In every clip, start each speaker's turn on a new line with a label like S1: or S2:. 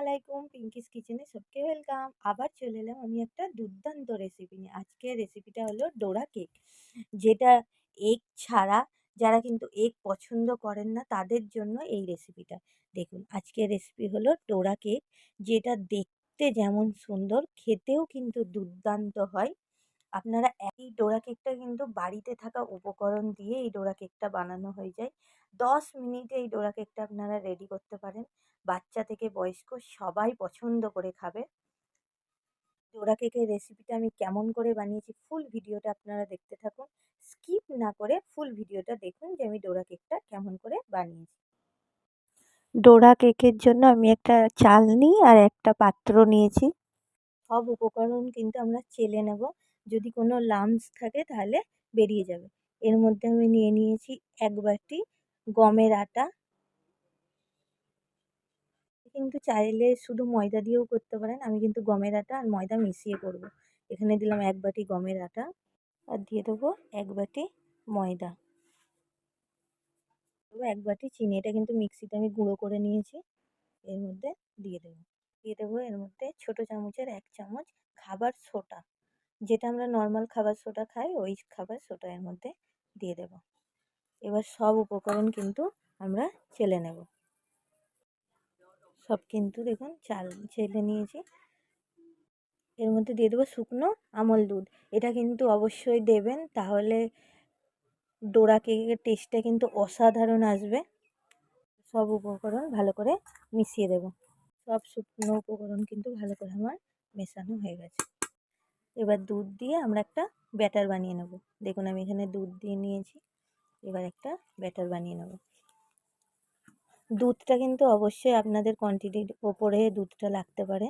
S1: আলাইকুম, পিঙ্কিস কিচেনে সবকে ওয়েলকাম। আবার চলে এলাম আমি একটা দুর্দান্ত রেসিপি নিয়ে। আজকের রেসিপিটা হলো ডোরা কেক, যেটা এগ ছাড়া, যারা কিন্তু এগ পছন্দ করেন না তাদের জন্য এই রেসিপিটা। দেখুন, আজকের রেসিপি হলো ডোরা কেক, যেটা দেখতে যেমন সুন্দর, খেতেও কিন্তু দুর্দান্ত হয়। আপনারা এই ডোরা কেকটা কিন্তু বাড়িতে থাকা উপকরণ দিয়ে এই ডোরা কেকটা বানানো হয়ে যায়। 10 মিনিটে এই ডোরা কেকটা আপনারা রেডি করতে পারেন। বাচ্চা থেকে বয়স্ক সবাই পছন্দ করে খাবে। ডোরা কেকের রেসিপিটা আমি কেমন করে বানিয়েছি, ফুল ভিডিওটা আপনারা দেখতে থাকুন। স্কিপ না করে ফুল ভিডিওটা দেখুন যে আমি ডোরা কেকটা কেমন করে বানিয়েছি। ডোরা কেকের জন্য আমি একটা চালনি আর একটা পাত্র নিয়েছি। সব উপকরণ কিন্তু আমরা চেলে নেব। যদি কোনো লাম্পস থাকে তাহলে বেরিয়ে যাবে। এর মধ্যে আমি নিয়ে নিয়েছি 1 বাটি গমের আটা। কিন্তু চাইলে শুধু ময়দা দিয়েও করতে পারেন। আমি কিন্তু গমের আটা আর ময়দা মিশিয়ে করব। এখানে দিলাম 1 বাটি গমের আটা আর দিয়ে দেবো 1 বাটি ময়দা। 1 বাটি চিনি, এটা কিন্তু মিক্সিতে আমি গুঁড়ো করে নিয়েছি। এর মধ্যে দিয়ে দেবো। দিয়ে দেবো এর মধ্যে ছোট চামচের 1 চামচ খাবার সোডা। যেটা আমরা নর্মাল খাবার সোডা খাই, ওই খাবার সোডা এর মধ্যে দিয়ে দেব। এবার সব উপকরণ কিন্তু আমরা চেলে নেব। সব কিন্তু দেখুন চেলে নিয়েছি। এর মধ্যে দিয়ে দেবো শুকনো আমল দুধ। এটা কিন্তু অবশ্যই দেবেন, তাহলে ডোরা কেকের টেস্টটা কিন্তু অসাধারণ আসবে। সব উপকরণ ভালো করে মিশিয়ে দেব। সব শুকনো উপকরণ কিন্তু ভালো করে আমার মেশানো হয়ে গেছে। এবার দুধ দিয়ে আমরা একটা ব্যাটার বানিয়ে নেব। দেখুন, আমি এখানে দুধ দিয়ে নিয়েছি। এবার একটা ব্যাটার বানিয়ে নেব। দুধটা কিন্তু অবশ্যই আপনাদের কোয়ান্টিটির ওপরে দুধটা লাগতে পারে।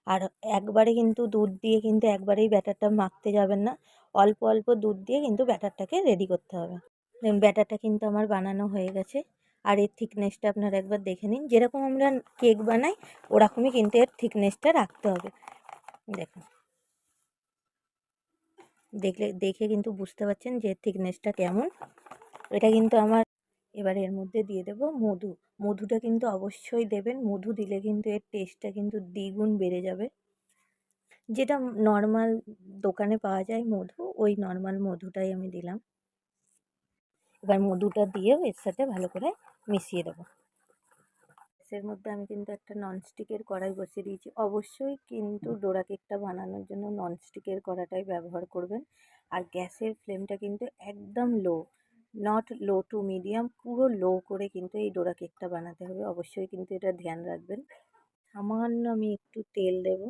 S1: আর একবারে কিন্তু দুধ দিয়ে কিন্তু একবারেই ব্যাটারটা মাখতে যাবেন না। অল্প অল্প দুধ দিয়ে কিন্তু ব্যাটারটাকে রেডি করতে হবে। দেখুন, ব্যাটারটা কিন্তু আমার বানানো হয়ে গেছে। আর এর থিকনেসটা আপনারা একবার দেখে নিন। যেরকম আমরা কেক বানাই ওরকমই কিন্তু এর থিকনেসটা রাখতে হবে। দেখুন, দেখে কিন্তু বুঝতে পারছেন যে থিকনেসটা কেমন। এটা কিন্তু আমার। এবার এর মধ্যে দিয়ে দেব মধু। মধুটা কিন্তু অবশ্যই দেবেন। মধু দিলে কিন্তু এর টেস্টটা কিন্তু দ্বিগুণ বেড়ে যাবে। যেটা নর্মাল দোকানে পাওয়া যায় মধু, ওই নর্মাল মধুটাই আমি দিলাম। এবার মধুটা দিয়েও এর সাথে ভালো করে মিশিয়ে দেবো। এর মধ্যে আমি কিন্তু একটা ননস্টিকের কড়াই বসিয়ে দিয়েছি। অবশ্যই কিন্তু ডোরা কেকটা বানানোর জন্য ননস্টিকের কড়াটাই ব্যবহার করবেন। আর গ্যাসের ফ্লেমটা কিন্তু একদম লো, নট লো টু মিডিয়াম, পুরো লো করে কিন্তু এই ডোরা কেকটা বানাতে হবে। অবশ্যই কিন্তু এটা ধ্যান রাখবেন। সামান্য আমি একটু তেল দেব,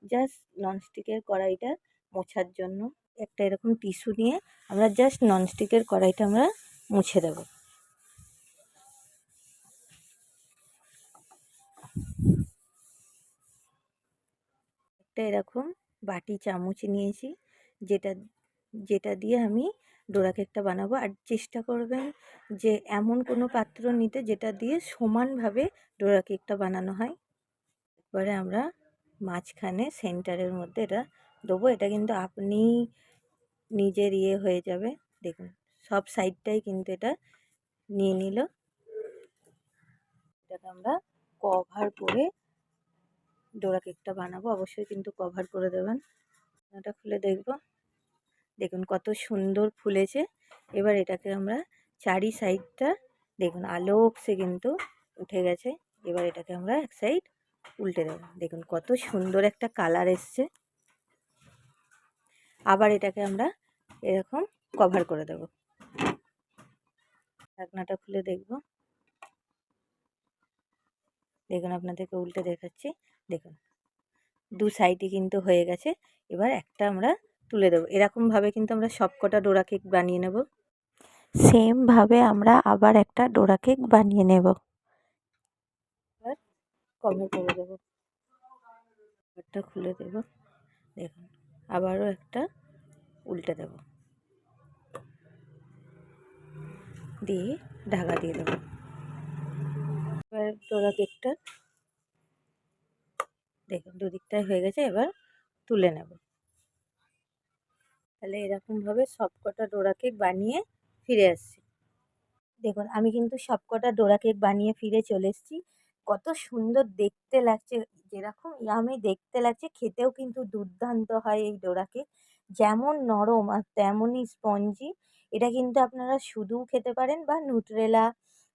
S1: জাস্ট ননস্টিকের কড়াইটা মোছার জন্য। একটা এরকম টিস্যু নিয়ে আমরা জাস্ট ননস্টিকের কড়াইটা আমরা মুছে দেব। একটা এরকম বাটি চামচ নিয়েছি, যেটা যেটা দিয়ে আমি ডোরা কেকটা বানাবো। আর চেষ্টা করবেন যে এমন কোনো পাত্র নিতে যেটা দিয়ে সমানভাবে ডোরা কেকটা বানানো হয়। এবারে আমরা মাঝখানে সেন্টারের মধ্যে এটা দেবো। এটা কিন্তু আপনি নিজের হয়ে যাবে। দেখুন, সব সাইডটাই কিন্তু এটা নিয়ে নিল। এটাকে আমরা কভার করে ডোরা কেকটা বানাবো। অবশ্যই কিন্তু কভার করে দেবেন। এটা খুলে দেখব। দেখুন কত সুন্দর ফুলেছে। এবার এটাকে আমরা চারি সাইডটা দেখুন আলোকসে কিন্তু উঠে গেছে। এবার এটাকে আমরা এক সাইড উল্টে দেবো। দেখুন কত সুন্দর একটা কালার এসছে। আবার এটাকে আমরা এরকম কভার করে দেব। ঢাকনাটা খুলে দেখব। দেখুন, আপনাদেরকে উল্টে দেখাচ্ছি। দেখুন দু সাইডে কিন্তু হয়ে গেছে। এবার একটা আমরা তুলে দেবো। এরকমভাবে কিন্তু আমরা সবকটা ডোরা কেক বানিয়ে নেব। সেমভাবে আমরা আবার একটা ডোরা কেক বানিয়ে নেব। এবার কভার করে দেবো। একটা খুলে দেব। দেখুন, আবারও একটা উল্টে দেব, দিয়ে ঢাকা দিয়ে দেবো। এবার ডোরা কেকটা দেখুন দুদিকটাই হয়ে গেছে। এবার তুলে নেব। তাহলে এরকমভাবে সবকটা ডোরা কেক বানিয়ে ফিরে আসছি। দেখুন আমি কিন্তু সবকটা ডোরা কেক বানিয়ে ফিরে চলে এসেছি। কত সুন্দর দেখতে লাগছে, যেরকম ইয়াম্মি দেখতে লাগছে খেতেও কিন্তু দুর্দান্ত হয় এই ডোরা কেক। যেমন নরম আর তেমনই স্পঞ্জি। এটা কিন্তু আপনারা শুধুও খেতে পারেন বা নিউট্রেলা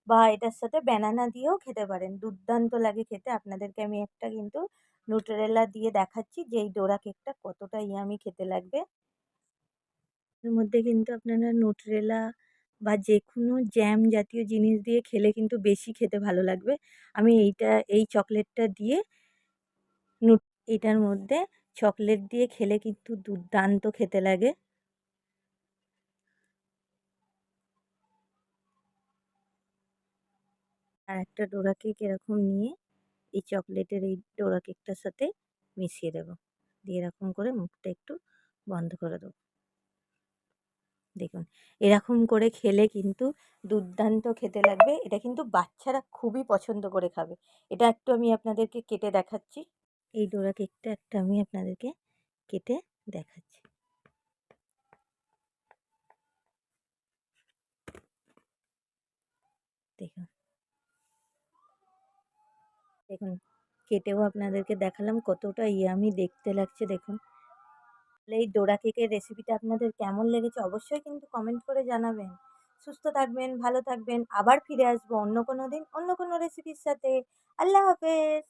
S1: বা এটার সাথে ব্যানানা দিয়েও খেতে পারেন। দুর্দান্ত লাগে খেতে। আপনাদেরকে আমি একটা কিন্তু নিউট্রেলা দিয়ে দেখাচ্ছি যে এই ডোরা কেকটা কতটা ইয়াম্মি খেতে লাগবে। এর মধ্যে কিন্তু আপনারা নিউট্রেলা বা যেকোনো জ্যাম জাতীয় জিনিস দিয়ে খেলে কিন্তু বেশি খেতে ভালো লাগবে। আমি এই চকোলেটটা দিয়ে নু এটার মধ্যে চকোলেট দিয়ে খেলে কিন্তু দুর্দান্ত খেতে লাগে। আর একটা ডোরা কেক এরকম নিয়ে এই চকোলেটের এই ডোরা কেকটার সাথে মিশিয়ে দেব। দিয়ে এরকম করে মুখটা একটু বন্ধ করে দেবো। দেখুন, এরকম করে খেলে কিন্তু দুর্দান্ত খেতে লাগবে। এটা কিন্তু বাচ্চারা খুবই পছন্দ করে খাবে। এটা একটু আমি আপনাদেরকে কেটে দেখাচ্ছি। এই ডোরা কেকটা একটা আমি আপনাদেরকে কেটে দেখাচ্ছি। দেখুন, দেখুন কেটেও আপনাদেরকে দেখালাম কতটা ইয়াম্মি দেখতে লাগছে দেখুন। তাহলে এই ডোরা কেকের রেসিপিটা আপনাদের কেমন লেগেছে অবশ্যই কিন্তু কমেন্ট করে জানাবেন। সুস্থ থাকবেন, ভালো থাকবেন। আবার ফিরে আসবো অন্য কোনো দিন অন্য কোনো রেসিপির সাথে। আল্লাহ হাফেজ।